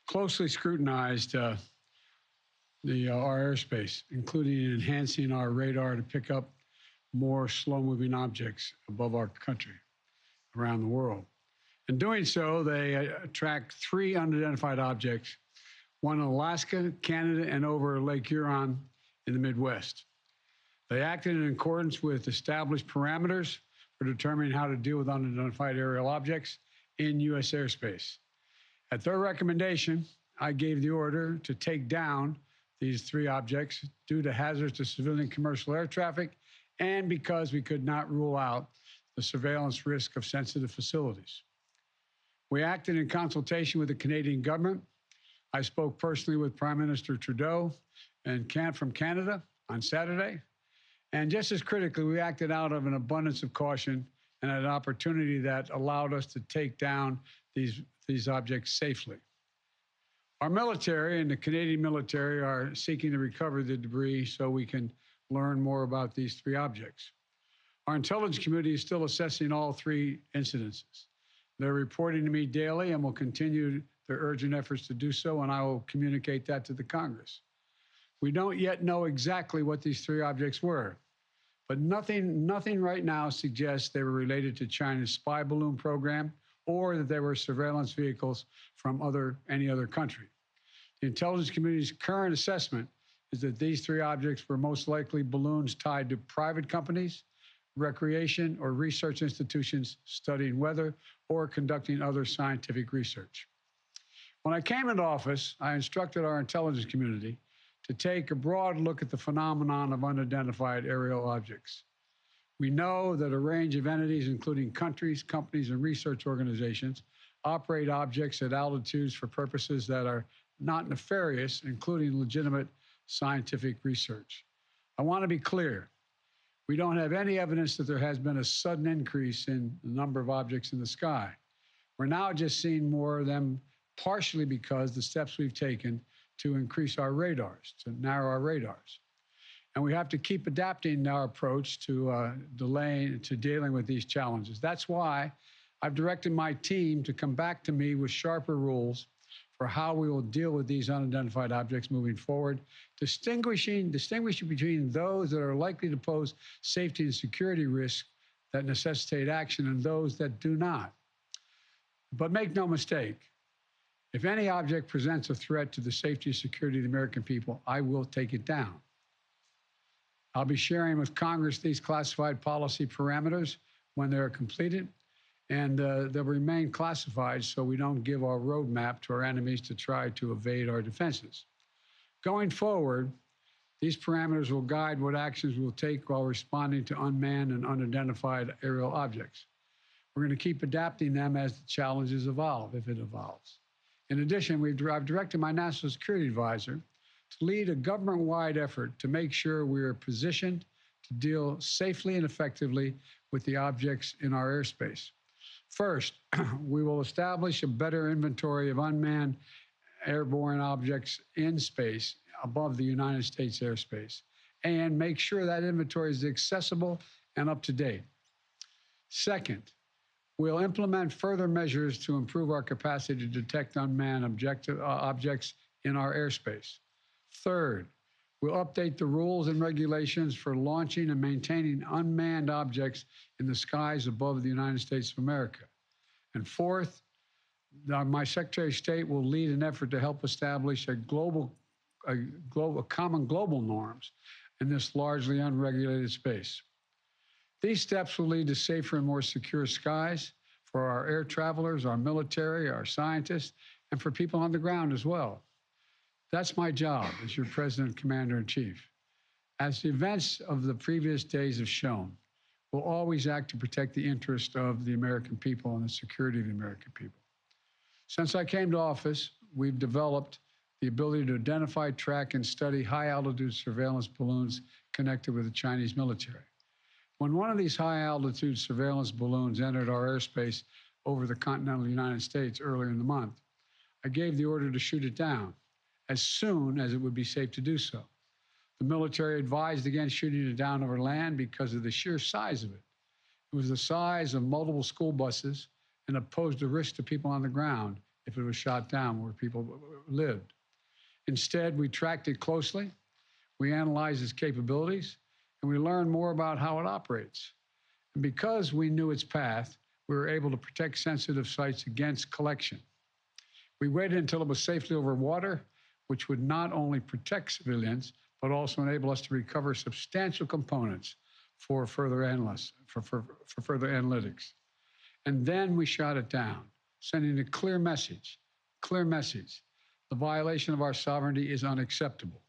closely scrutinized our airspace, including enhancing our radar to pick up more slow-moving objects above our country, around the world. In doing so, they tracked 3 unidentified objects, one in Alaska, Canada, and over Lake Huron in the Midwest. They acted in accordance with established parameters for determining how to deal with unidentified aerial objects in U.S. airspace. At their recommendation, I gave the order to take down these 3 objects due to hazards to civilian commercial air traffic and because we could not rule out the surveillance risk of sensitive facilities. We acted in consultation with the Canadian government. I spoke personally with Prime Minister Trudeau from Canada on Saturday. And just as critically, we acted out of an abundance of caution and an opportunity that allowed us to take down these objects safely. Our military and the Canadian military are seeking to recover the debris so we can learn more about these 3 objects. Our intelligence committee is still assessing all 3 incidences. They're reporting to me daily and will continue their urgent efforts to do so, and I will communicate that to the Congress. We don't yet know exactly what these 3 objects were, but nothing right now suggests they were related to China's spy balloon program or that they were surveillance vehicles from any other country. The intelligence community's current assessment is that these 3 objects were most likely balloons tied to private companies, recreation or research institutions studying weather or conducting other scientific research. When I came into office, I instructed our intelligence community to take a broad look at the phenomenon of unidentified aerial objects. We know that a range of entities, including countries, companies, and research organizations, operate objects at altitudes for purposes that are not nefarious, including legitimate scientific research. I want to be clear. We don't have any evidence that there has been a sudden increase in the number of objects in the sky. We're now just seeing more of them, partially because the steps we've taken to increase our radars, to narrow our radars. And we have to keep adapting our approach to dealing with these challenges. That's why I've directed my team to come back to me with sharper rules for how we will deal with these unidentified objects moving forward, distinguishing between those that are likely to pose safety and security risks that necessitate action and those that do not. But make no mistake, if any object presents a threat to the safety and security of the American people, I will take it down. I'll be sharing with Congress these classified policy parameters when they're completed, and they'll remain classified so we don't give our roadmap to our enemies to try to evade our defenses. Going forward, these parameters will guide what actions we'll take while responding to unmanned and unidentified aerial objects. We're going to keep adapting them as the challenges evolve, if it evolves. In addition, I've directed my national security advisor to lead a government-wide effort to make sure we are positioned to deal safely and effectively with the objects in our airspace. First, we will establish a better inventory of unmanned airborne objects in space above the United States airspace and make sure that inventory is accessible and up to date. Second, we'll implement further measures to improve our capacity to detect unmanned objects in our airspace. Third, we'll update the rules and regulations for launching and maintaining unmanned objects in the skies above the United States of America. And fourth, my Secretary of State will lead an effort to help establish common global norms in this largely unregulated space. These steps will lead to safer and more secure skies for our air travelers, our military, our scientists, and for people on the ground as well. That's my job as your President, Commander-in-Chief. As the events of the previous days have shown, we'll always act to protect the interest of the American people and the security of the American people. Since I came to office, we've developed the ability to identify, track, and study high-altitude surveillance balloons connected with the Chinese military. When one of these high-altitude surveillance balloons entered our airspace over the continental United States earlier in the month, I gave the order to shoot it down as soon as it would be safe to do so. The military advised against shooting it down over land because of the sheer size of it. It was the size of multiple school buses and it posed a risk to people on the ground if it was shot down where people lived. Instead, we tracked it closely, we analyzed its capabilities, and we learned more about how it operates. And because we knew its path, we were able to protect sensitive sites against collection. We waited until it was safely over water, which would not only protect civilians, but also enable us to recover substantial components for further analytics. And then we shot it down, sending a clear message. The violation of our sovereignty is unacceptable.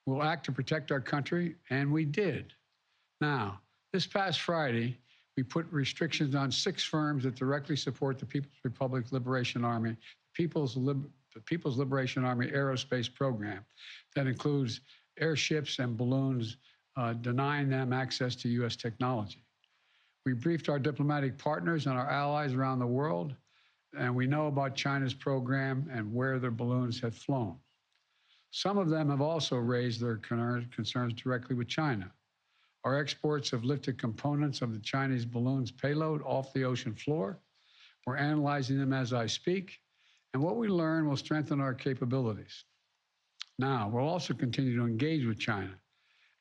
We'll act to protect our country, and we did. Now, this past Friday, we put restrictions on 6 firms that directly support the People's Republic Liberation Army, the People's Liberation Army Aerospace Program. That includes airships and balloons, denying them access to U.S. technology. We briefed our diplomatic partners and our allies around the world, and we know about China's program and where their balloons have flown. Some of them have also raised their concerns directly with China. Our exports have lifted components of the Chinese balloon's payload off the ocean floor. We're analyzing them as I speak, and what we learn will strengthen our capabilities. Now, we'll also continue to engage with China,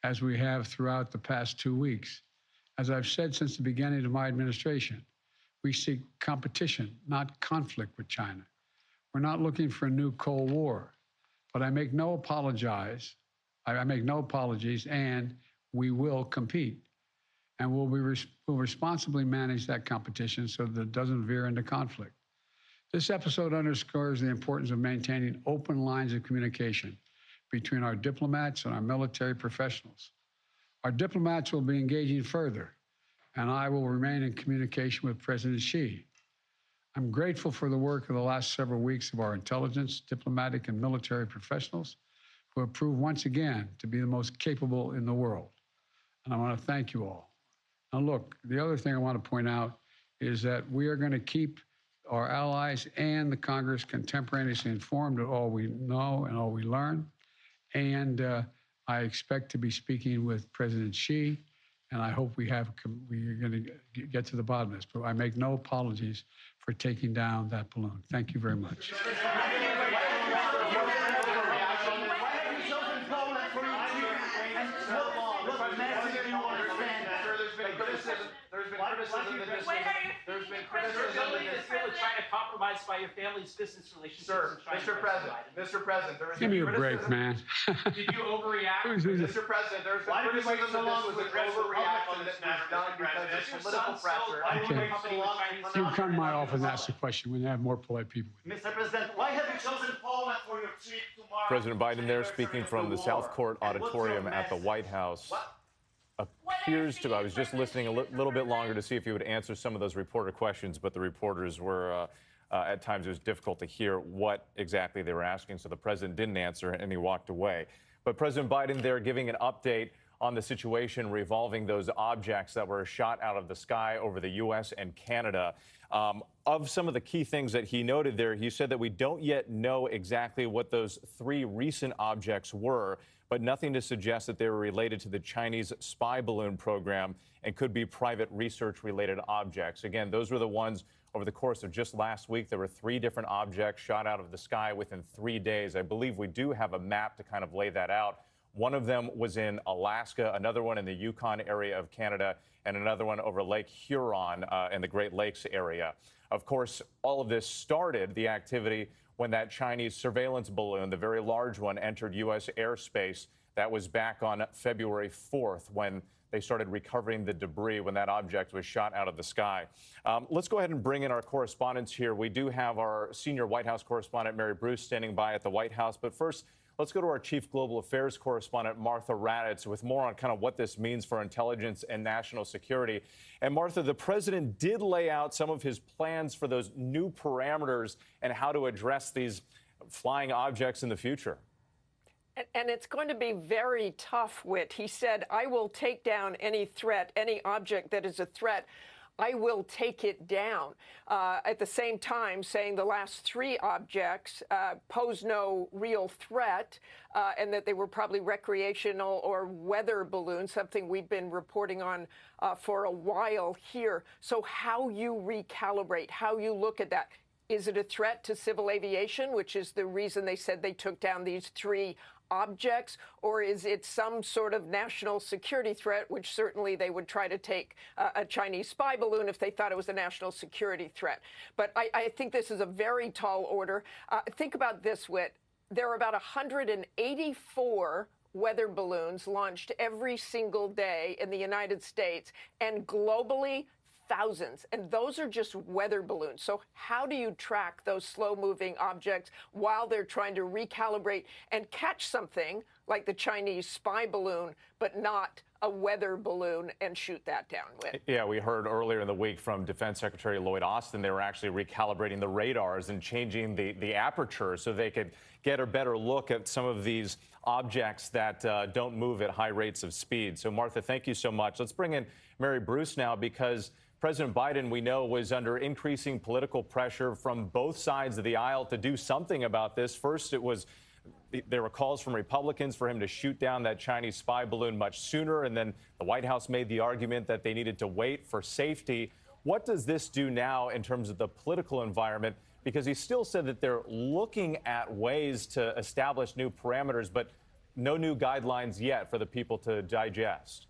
as we have throughout the past 2 weeks. As I've said since the beginning of my administration, we seek competition, not conflict with China. We're not looking for a new Cold War, but I make no apologies, and we will compete. And we'll responsibly manage that competition so that it doesn't veer into conflict. This episode underscores the importance of maintaining open lines of communication between our diplomats and our military professionals. Our diplomats will be engaging further, and I will remain in communication with President Xi. I'm grateful for the work of the last several weeks of our intelligence, diplomatic, and military professionals who have proved once again to be the most capable in the world. And I want to thank you all. Now, look, the other thing I want to point out is that we are going to keep our allies and the Congress contemporaneously informed of all we know and all we learn. And I expect to be speaking with President Xi, and I hope we're going to get to the bottom of this. But I make no apologies for taking down that balloon. Thank you very much. There's been criticism that China compromised by your family's business relationships. Sir, Mr. President, there was Give me a break, man. Did you overreact? Mr. President, there's been criticism that this was an overreaction that was done because of political pressure. You can come to my office and ask a question when you have more polite people. Mr. President, why have you chosen Poland for your trip tomorrow? President Biden there speaking from the South Court Auditorium at the White House. Appears to, I was just listening a little bit longer to see if he would answer some of those reporter questions, but the reporters were, at times it was difficult to hear what exactly they were asking, so the president didn't answer and he walked away. But President Biden there giving an update on the situation revolving those objects that were shot out of the sky over the U.S. and Canada. Of some of the key things that he noted there, he said that we don't yet know exactly what those 3 recent objects were, but nothing to suggest that they were related to the Chinese spy balloon program and could be private research-related objects. Again, those were the ones over the course of just last week. There were 3 different objects shot out of the sky within 3 days. I believe we do have a map to kind of lay that out. One of them was in Alaska, another one in the Yukon area of Canada, and another one over Lake Huron in the Great Lakes area. Of course, all of this started, the activity, when that Chinese surveillance balloon, the very large one, entered U.S. airspace. That was back on February 4th when they started recovering the debris when that object was shot out of the sky. Let's go ahead and bring in our correspondents here. We do have our senior White House correspondent, Mary Bruce, standing by at the White House. But first, let's go to our chief global affairs correspondent, Martha Raddatz, with more on kind of what this means for intelligence and national security. And Martha, the president did lay out some of his plans for those new parameters and how to address these flying objects in the future. And it's going to be very tough, Whit. He said, I will take down any threat, any object that is a threat. I will take it down. At the same time, saying the last 3 objects pose no real threat and that they were probably recreational or weather balloons, something we've been reporting on for a while here. So how you recalibrate, how you look at that. Is it a threat to civil aviation, which is the reason they said they took down these 3 objects, or is it some sort of national security threat, which certainly they would try to take a Chinese spy balloon if they thought it was a national security threat. But I think this is a very tall order. Think about this, Whit. There are about 184 weather balloons launched every single day in the United States, and globally, thousands. And those are just weather balloons. So how do you track those slow-moving objects while they're trying to recalibrate and catch something like the Chinese spy balloon, but not a weather balloon, and shoot that down with? Yeah, we heard earlier in the week from Defense Secretary Lloyd Austin they were actually recalibrating the radars and changing the aperture so they could get a better look at some of these objects that don't move at high rates of speed. So, Martha, thank you so much. Let's bring in Mary Bruce now, because President Biden, we know, was under increasing political pressure from both sides of the aisle to do something about this. First, there were calls from Republicans for him to shoot down that Chinese spy balloon much sooner, and then the White House made the argument that they needed to wait for safety. What does this do now in terms of the political environment? Because he still said that they're looking at ways to establish new parameters, but no new guidelines yet for the people to digest.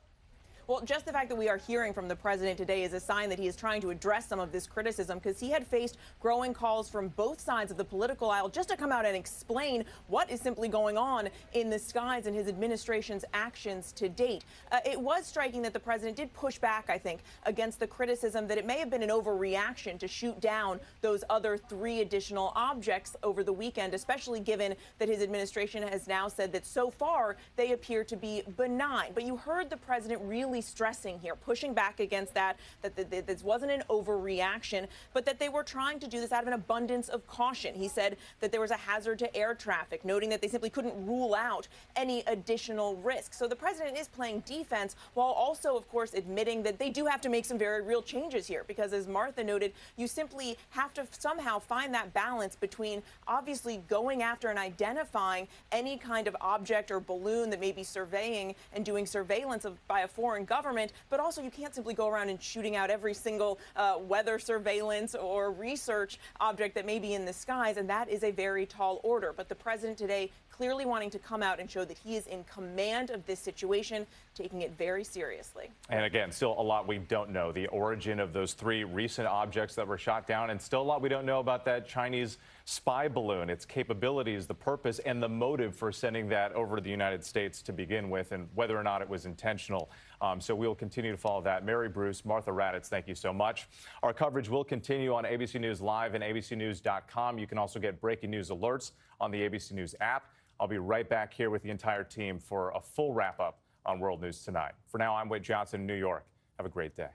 Well, just the fact that we are hearing from the president today is a sign that he is trying to address some of this criticism, because he had faced growing calls from both sides of the political aisle just to come out and explain what is simply going on in the skies and his administration's actions to date. It was striking that the president did push back, I think, against the criticism that it may have been an overreaction to shoot down those other 3 additional objects over the weekend, especially given that his administration has now said that so far they appear to be benign. But you heard the president really stressing here, pushing back against that this wasn't an overreaction, but that they were trying to do this out of an abundance of caution. He said that there was a hazard to air traffic, noting that they simply couldn't rule out any additional risk. So the president is playing defense while also, of course, admitting that they do have to make some very real changes here, because as Martha noted, you simply have to somehow find that balance between obviously going after and identifying any kind of object or balloon that may be surveying and doing surveillance by a foreign government, but also you can't simply go around and shooting out every single weather surveillance or research object that may be in the skies, and that is a very tall order. But the president today clearly wanting to come out and show that he is in command of this situation, taking it very seriously. And again, still a lot we don't know. The origin of those 3 recent objects that were shot down, and still a lot we don't know about that Chinese spy balloon, its capabilities, the purpose, and the motive for sending that over to the United States to begin with, and whether or not it was intentional. So we'll continue to follow that. Mary Bruce, Martha Raddatz, thank you so much. Our coverage will continue on ABC News Live and abcnews.com. You can also get breaking news alerts on the ABC News app. I'll be right back here with the entire team for a full wrap-up on World News Tonight. For now, I'm Whit Johnson in New York. Have a great day.